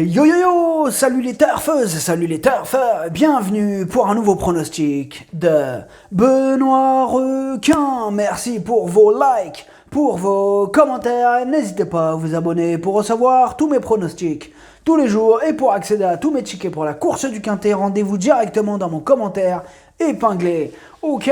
Yo yo yo, salut les turfeuses, salut les turfeurs, bienvenue pour un nouveau pronostic de Benoît Requin. Merci pour vos likes, pour vos commentaires, n'hésitez pas à vous abonner pour recevoir tous mes pronostics tous les jours et pour accéder à tous mes tickets pour la course du Quintet, rendez-vous directement dans mon commentaire épinglé. Ok,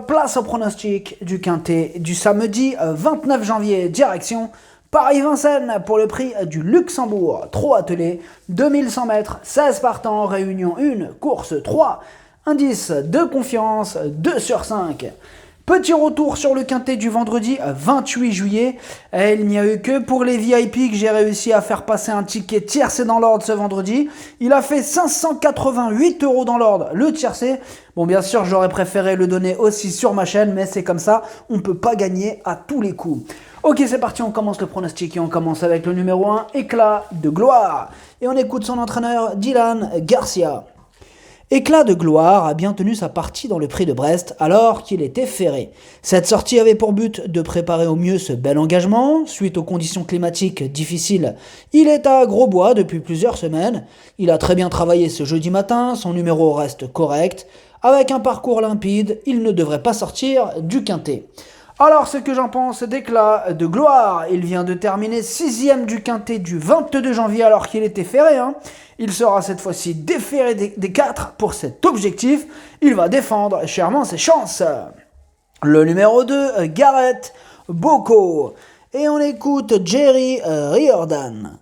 place au pronostic du Quintet du samedi 29 janvier, direction Paris-Vincennes pour le prix du Luxembourg. 3 attelés, 2100 mètres, 16 partants, réunion 1, course 3, indice de confiance 2 sur 5. Petit retour sur le Quintet du vendredi 28 juillet. Et il n'y a eu que pour les VIP que j'ai réussi à faire passer un ticket tiercé dans l'ordre ce vendredi. Il a fait 588 € dans l'ordre, le tiercé. Bon, bien sûr, j'aurais préféré le donner aussi sur ma chaîne, mais c'est comme ça, on ne peut pas gagner à tous les coups. Ok, c'est parti, on commence le pronostic et on commence avec le numéro 1, Éclat de gloire. Et on écoute son entraîneur Dylan Garcia. Éclat de gloire a bien tenu sa partie dans le prix de Brest alors qu'il était ferré. Cette sortie avait pour but de préparer au mieux ce bel engagement. Suite aux conditions climatiques difficiles, il est à Grosbois depuis plusieurs semaines. Il a très bien travaillé ce jeudi matin, son numéro reste correct. Avec un parcours limpide, il ne devrait pas sortir du Quintet. Alors, ce que j'en pense d'Éclat de gloire, il vient de terminer 6ème du Quintet du 22 janvier alors qu'il était ferré. Il sera cette fois-ci déféré des 4 pour cet objectif. Il va défendre chèrement ses chances. Le numéro 2, Gareth Boko. Et on écoute Jerry Riordan.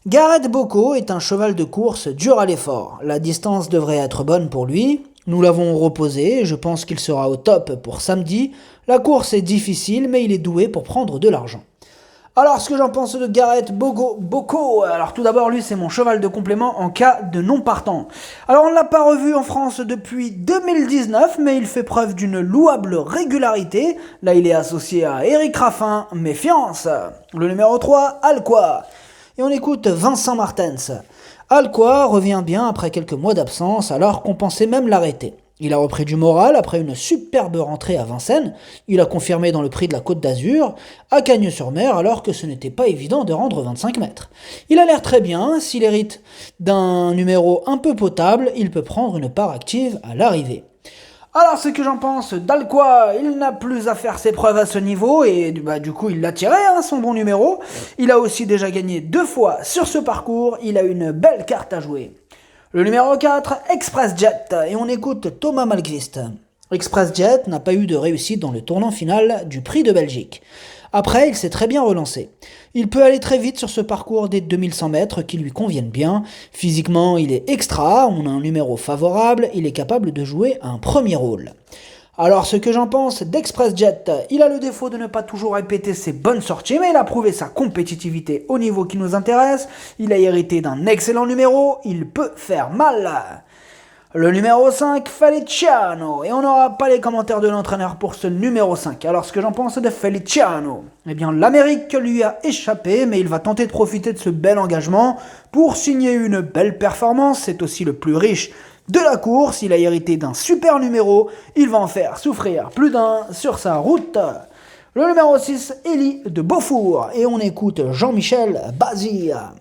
Gareth Boko est un cheval de course dur à l'effort. La distance devrait être bonne pour lui. Nous l'avons reposé et je pense qu'il sera au top pour samedi. La course est difficile mais il est doué pour prendre de l'argent. Alors, ce que j'en pense de Gareth Boko, alors tout d'abord, lui, c'est mon cheval de complément en cas de non partant. Alors, on ne l'a pas revu en France depuis 2019, mais il fait preuve d'une louable régularité. Là, il est associé à Eric Raffin, méfiance. Le numéro 3, Alqua. Et on écoute Vincent Martens. Alqua revient bien après quelques mois d'absence, alors qu'on pensait même l'arrêter. Il a repris du moral après une superbe rentrée à Vincennes. Il a confirmé dans le prix de la Côte d'Azur, à Cagnes-sur-Mer, alors que ce n'était pas évident de rendre 25 mètres. Il a l'air très bien, s'il hérite d'un numéro un peu potable, il peut prendre une part active à l'arrivée. Alors, ce que j'en pense d'Alqua, il n'a plus à faire ses preuves à ce niveau et du coup il l'a tiré, son bon numéro. Il a aussi déjà gagné 2 fois sur ce parcours, il a une belle carte à jouer. Le numéro 4, Express Jet, et on écoute Thomas Malmqvist. Express Jet n'a pas eu de réussite dans le tournant final du Prix de Belgique. Après, il s'est très bien relancé. Il peut aller très vite sur ce parcours des 2100 mètres qui lui conviennent bien. Physiquement, il est extra, on a un numéro favorable, il est capable de jouer un premier rôle. Alors, ce que j'en pense d'Express Jet, il a le défaut de ne pas toujours répéter ses bonnes sorties, mais il a prouvé sa compétitivité au niveau qui nous intéresse. Il a hérité d'un excellent numéro, il peut faire mal. Le numéro 5, Feliciano. Et on n'aura pas les commentaires de l'entraîneur pour ce numéro 5. Alors, ce que j'en pense de Feliciano, eh bien, l'Amérique lui a échappé, mais il va tenter de profiter de ce bel engagement pour signer une belle performance. C'est aussi le plus riche de la course. Il a hérité d'un super numéro. Il va en faire souffrir plus d'un sur sa route. Le numéro 6, Élie de Beaufour. Et on écoute Jean-Michel Bazir.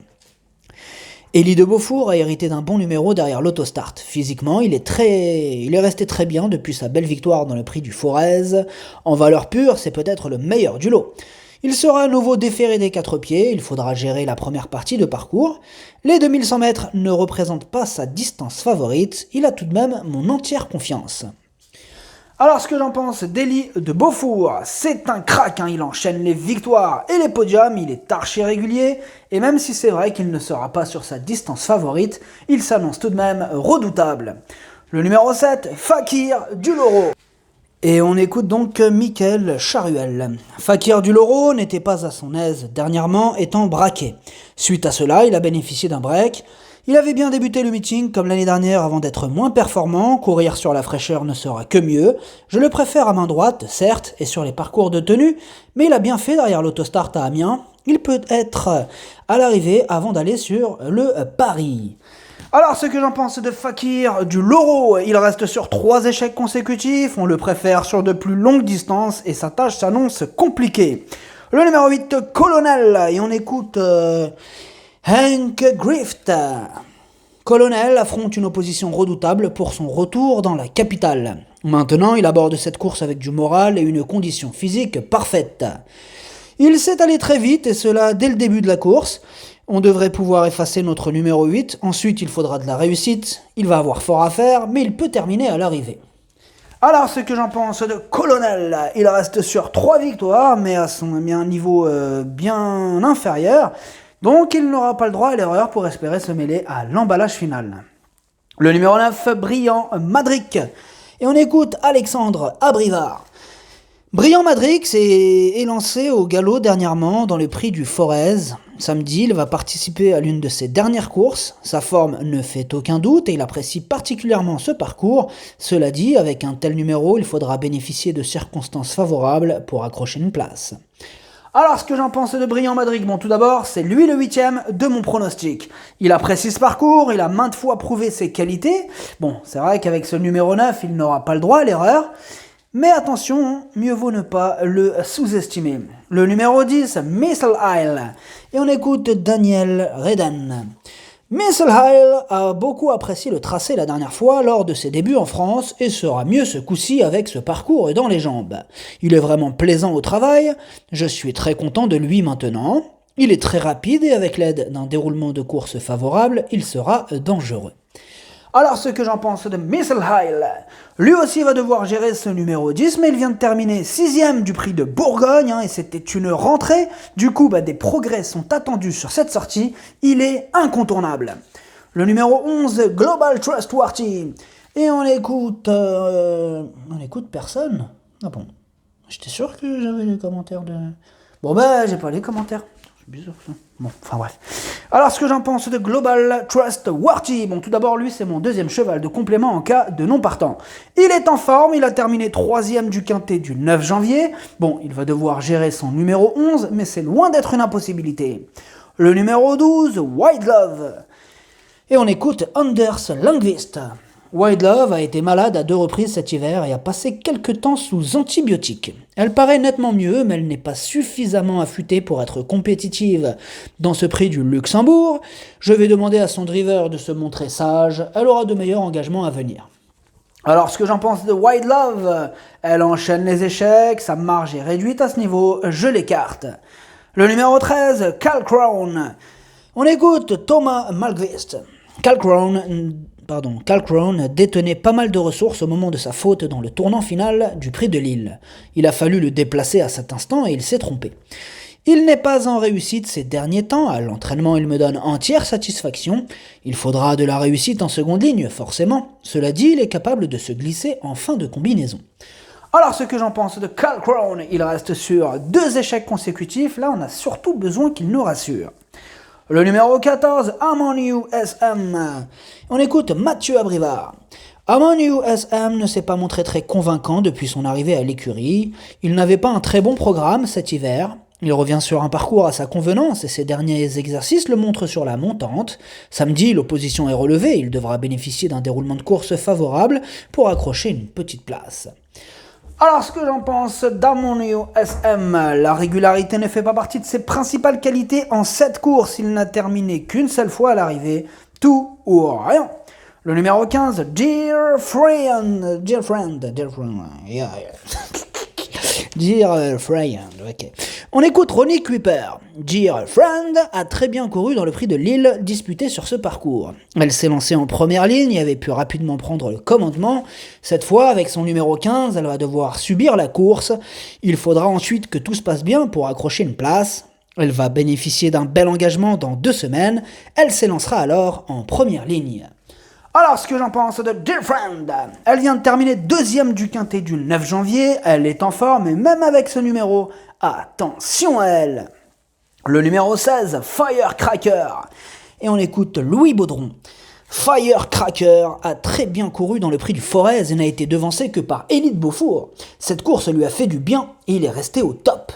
Élie de Beaufour a hérité d'un bon numéro derrière l'autostart. Physiquement, il est resté très bien depuis sa belle victoire dans le prix du Forez. En valeur pure, c'est peut-être le meilleur du lot. Il sera à nouveau déféré des 4 pieds, il faudra gérer la première partie de parcours. Les 2100 mètres ne représentent pas sa distance favorite, il a tout de même mon entière confiance. Alors, ce que j'en pense d'Élie de Beaufour, c'est un crack, il enchaîne les victoires et les podiums, il est archi régulier, et même si c'est vrai qu'il ne sera pas sur sa distance favorite, il s'annonce tout de même redoutable. Le numéro 7, Fakir du Loro. Et on écoute donc Mickaël Charuel. Fakir du Loro n'était pas à son aise dernièrement, étant braqué. Suite à cela, il a bénéficié d'un break. Il avait bien débuté le meeting comme l'année dernière avant d'être moins performant, courir sur la fraîcheur ne sera que mieux. Je le préfère à main droite, certes, et sur les parcours de tenue, mais il a bien fait derrière l'autostart à Amiens. Il peut être à l'arrivée avant d'aller sur le Paris. Alors, ce que j'en pense de Fakir du Loro, il reste sur 3 échecs consécutifs, on le préfère sur de plus longues distances et sa tâche s'annonce compliquée. Le numéro 8, Colonel, et on écoute Hank Griffith. Colonel affronte une opposition redoutable pour son retour dans la capitale. Maintenant, il aborde cette course avec du moral et une condition physique parfaite. Il s'est allé très vite, et cela dès le début de la course. On devrait pouvoir effacer notre numéro 8, ensuite il faudra de la réussite, il va avoir fort à faire, mais il peut terminer à l'arrivée. Alors, ce que j'en pense de Colonel, il reste sur 3 victoires, mais à un niveau bien inférieur. Donc, il n'aura pas le droit à l'erreur pour espérer se mêler à l'emballage final. Le numéro 9, Brillant Madric. Et on écoute Alexandre Abrivard. Brillant Madric est lancé au galop dernièrement dans le prix du Forez. Samedi, il va participer à l'une de ses dernières courses. Sa forme ne fait aucun doute et il apprécie particulièrement ce parcours. Cela dit, avec un tel numéro, il faudra bénéficier de circonstances favorables pour accrocher une place. Alors, ce que j'en pense de Brillant Madric, bon, tout d'abord, c'est lui le 8ème de mon pronostic. Il apprécie ce parcours, il a maintes fois prouvé ses qualités. Bon, c'est vrai qu'avec ce numéro 9, il n'aura pas le droit à l'erreur. Mais attention, mieux vaut ne pas le sous-estimer. Le numéro 10, Missile Isle. Et on écoute Daniel Redden. Missile Isle a beaucoup apprécié le tracé la dernière fois lors de ses débuts en France et sera mieux ce coup-ci avec ce parcours dans les jambes. Il est vraiment plaisant au travail, je suis très content de lui maintenant. Il est très rapide et avec l'aide d'un déroulement de course favorable, il sera dangereux. Alors, ce que j'en pense de Missile Isle, lui aussi va devoir gérer ce numéro 10, mais il vient de terminer 6ème du prix de Bourgogne, et c'était une rentrée. Du coup, des progrès sont attendus sur cette sortie. Il est incontournable. Le numéro 11, Global Trustworthy. Et on écoute personne. Ah bon, j'étais sûr que j'avais les commentaires de... Bon, j'ai pas les commentaires. C'est bizarre ça. Bon, enfin bref. Alors, ce que j'en pense de Global Trustworthy. Bon, tout d'abord, lui, c'est mon deuxième cheval de complément en cas de non partant. Il est en forme, il a terminé 3ème du quintet du 9 janvier. Bon, il va devoir gérer son numéro 11, mais c'est loin d'être une impossibilité. Le numéro 12, White Love. Et on écoute Anders Lundqvist. White Love a été malade à 2 reprises cet hiver et a passé quelques temps sous antibiotiques. Elle paraît nettement mieux, mais elle n'est pas suffisamment affûtée pour être compétitive. Dans ce prix du Luxembourg, je vais demander à son driver de se montrer sage, elle aura de meilleurs engagements à venir. Alors, ce que j'en pense de White Love, elle enchaîne les échecs, sa marge est réduite à ce niveau, je l'écarte. Le numéro 13, Cal Crown. On écoute Thomas Malmqvist. Cal Crown détenait pas mal de ressources au moment de sa faute dans le tournant final du prix de Lille. Il a fallu le déplacer à cet instant et il s'est trompé. Il n'est pas en réussite ces derniers temps, à l'entraînement il me donne entière satisfaction. Il faudra de la réussite en seconde ligne, forcément. Cela dit, il est capable de se glisser en fin de combinaison. Alors, ce que j'en pense de Cal Crown, il reste sur 2 échecs consécutifs, là on a surtout besoin qu'il nous rassure. Le numéro 14, Harmony SM. On écoute Mathieu Abrivard. Harmony SM ne s'est pas montré très convaincant depuis son arrivée à l'écurie. Il n'avait pas un très bon programme cet hiver. Il revient sur un parcours à sa convenance et ses derniers exercices le montrent sur la montante. Samedi, l'opposition est relevée, il devra bénéficier d'un déroulement de course favorable pour accrocher une petite place. Alors, ce que j'en pense d'Harmonio SM, la régularité ne fait pas partie de ses principales qualités. En 7 courses, il n'a terminé qu'une seule fois à l'arrivée, tout ou rien. Le numéro 15, Dear Friend, yeah. Dear Friend, ok. On écoute Ronnie Kuiper. Dear Friend a très bien couru dans le prix de Lille disputé sur ce parcours. Elle s'est lancée en première ligne et avait pu rapidement prendre le commandement. Cette fois, avec son numéro 15, elle va devoir subir la course. Il faudra ensuite que tout se passe bien pour accrocher une place. Elle va bénéficier d'un bel engagement dans 2 semaines. Elle s'élancera alors en première ligne. Alors, ce que j'en pense de Dear Friend, elle vient de terminer 2ème du quintet du 9 janvier, elle est en forme et même avec ce numéro, attention à elle. Le numéro 16, Firecracker. Et on écoute Louis Baudron. Firecracker a très bien couru dans le prix du Forez et n'a été devancé que par Élite Beaufour. Cette course lui a fait du bien et il est resté au top.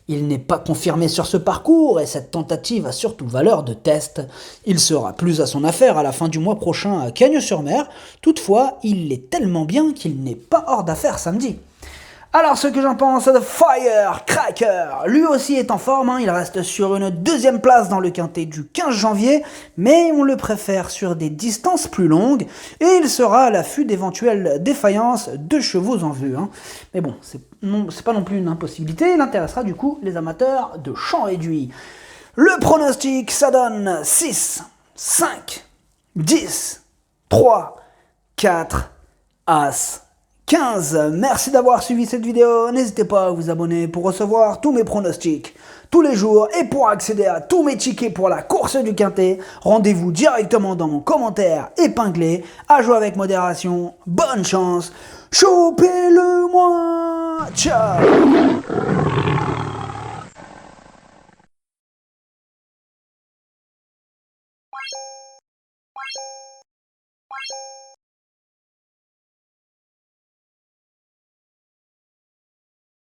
Il n'est pas confirmé sur ce parcours et cette tentative a surtout valeur de test. Il sera plus à son affaire à la fin du mois prochain à Cagnes-sur-Mer. Toutefois, il l'est tellement bien qu'il n'est pas hors d'affaire samedi. Alors ce que j'en pense de Firecracker, lui aussi est en forme, hein. Il reste sur une deuxième place dans le quintet du 15 janvier, mais on le préfère sur des distances plus longues, et il sera à l'affût d'éventuelles défaillances de chevaux en vue, hein. Mais bon, c'est pas non plus une impossibilité, il intéressera du coup les amateurs de champ réduit. Le pronostic, ça donne 6, 5, 10, 3, 4, As, 15. Merci d'avoir suivi cette vidéo. N'hésitez pas à vous abonner pour recevoir tous mes pronostics tous les jours et pour accéder à tous mes tickets pour la course du quintet. Rendez-vous directement dans mon commentaire épinglé. À jouer avec modération. Bonne chance. Chopez-le moi. Ciao.